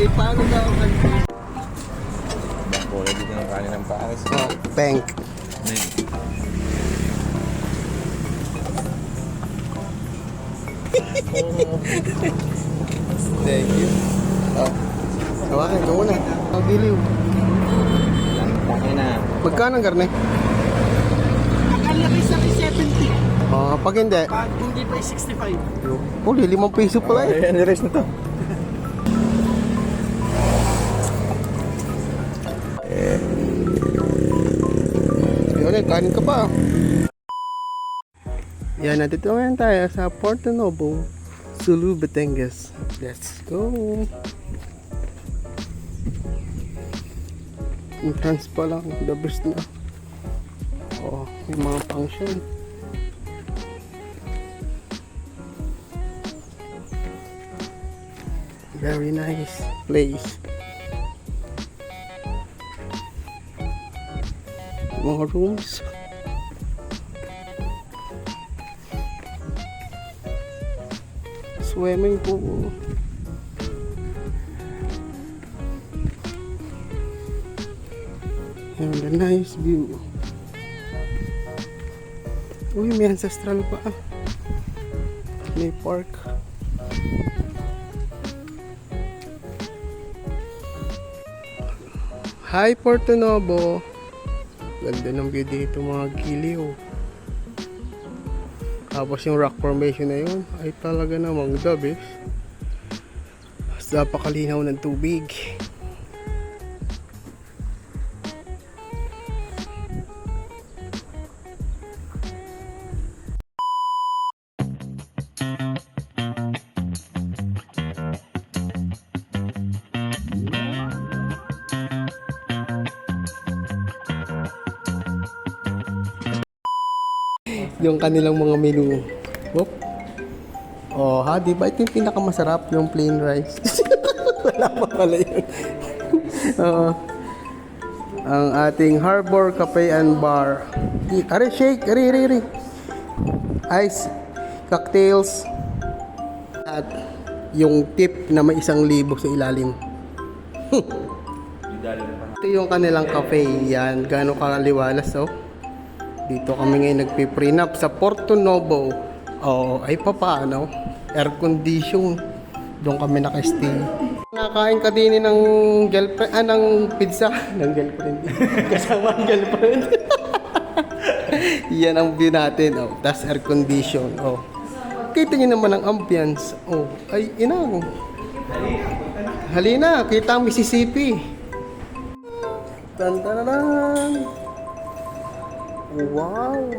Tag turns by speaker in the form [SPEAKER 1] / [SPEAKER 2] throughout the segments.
[SPEAKER 1] Ay, paano daw?
[SPEAKER 2] Kulay dito ng kanin ng pares.
[SPEAKER 1] Oh, pink. Thank you. Oh. Hawakan ko muna. Ang giliw.
[SPEAKER 2] Laki na.
[SPEAKER 1] Magkano ang karne?
[SPEAKER 3] Akala ko isa 70.
[SPEAKER 1] Pag hindi.
[SPEAKER 3] Pag hindi pa 65.
[SPEAKER 1] Uli, 5 piso pala eh.
[SPEAKER 2] Ayan, rest na to.
[SPEAKER 1] Yun, kanin ka pa. Yan, nandito ngayon tayo sa Porto Novo, Sulu, Batangas. Let's go. Entrance pa lang, the best na. Oh, may mga function. Very nice place. Mga rooms. Swimming pool. And a nice view. Uy, may ancestral pa. May park. Hi, Porto Novo. Ganda ng view dito, mga giliw. Tapos yung rock formation na yun ay talaga namang the best. Napakalinaw ng tubig. Yung kanilang mga menu. Whoop. Oh, ha, di ba ito yung pinakamasarap, yung plain rice? Wala pa pala yun. Ang ating Harbor Cafe and Bar. Are, shake, are. Ice, cocktails, at yung tip na may 1,000 sa ilalim. Ito yung kanilang cafe. Yan, gano'ng kaliwalas, oh. Dito kami ngayon nagpiprenup sa Porto Novo. Oh, ay papaano? Air condition. Doon kami nakastay. Nakakain ka din ng girlfriend, ng pizza. Ng girlfriend. Kasama ang girlfriend. Yan ang view natin. Oh, tas air condition. Oh. Kita niyo naman ang ambience. Oh, ay inang. Halina, kita ang Mississippi. Tan-tan-tan. Wow!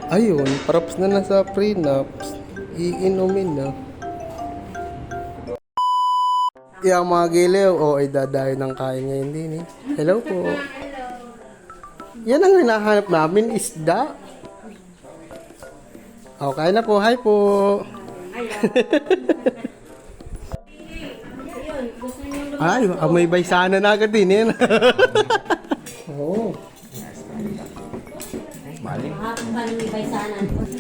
[SPEAKER 1] Ayun, props na nasa prenups. Iinumin na. Yung mga giliw, ay dadayo ng kain ngayon din eh. Hello po. Yan ang hinahanap namin, isda. Okay na po, hi po. Ay, may baysana na agad din yan. Oo.
[SPEAKER 2] Maling.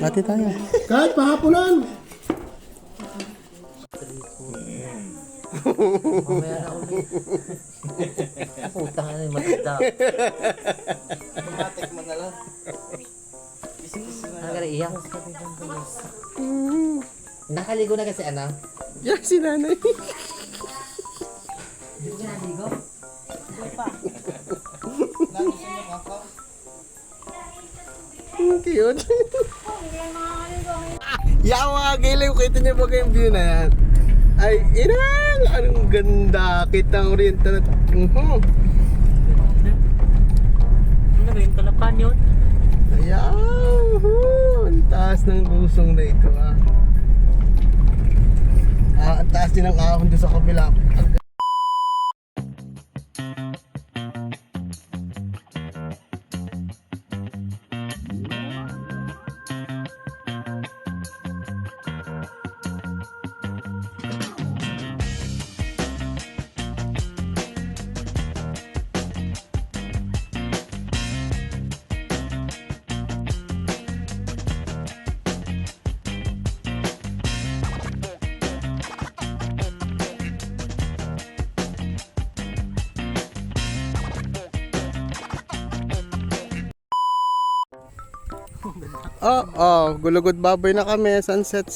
[SPEAKER 1] Ate tayo.
[SPEAKER 3] Kahit pahaponan.
[SPEAKER 4] Mamaya na ulit. Putang na yung matanda.
[SPEAKER 3] Matik mo na lang.
[SPEAKER 4] Ang gara iyak. Nakaligo na kasi ano?
[SPEAKER 1] Yan si nanay.
[SPEAKER 4] Hindi ko naligo?
[SPEAKER 1] Cute. Yan mga giliw, kita niyo ba yung view na yan? Ay, inang! Anong ganda! Kitang oriental at...
[SPEAKER 4] Ano ba yung talapan yun?
[SPEAKER 1] Ayan! Ang taas ng lusong na ito ah. Ang taas din ng ahon doon sa kabila. Gulugod baboy na kami. Sunset.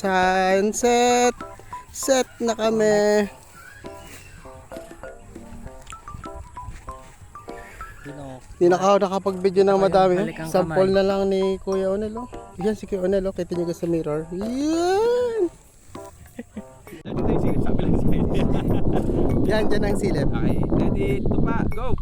[SPEAKER 1] Set na kami. Hindi na ako nakapag-video ng madami. Sample na lang ni Kuya Onel. Oh. Yan si Kuya Onel. Oh. Kita nyo sa mirror. Yan!
[SPEAKER 2] Dito yung silip, sabi lang sa'yo.
[SPEAKER 1] Yan, dyan ang silip.
[SPEAKER 2] Okay, ready, tupa, go!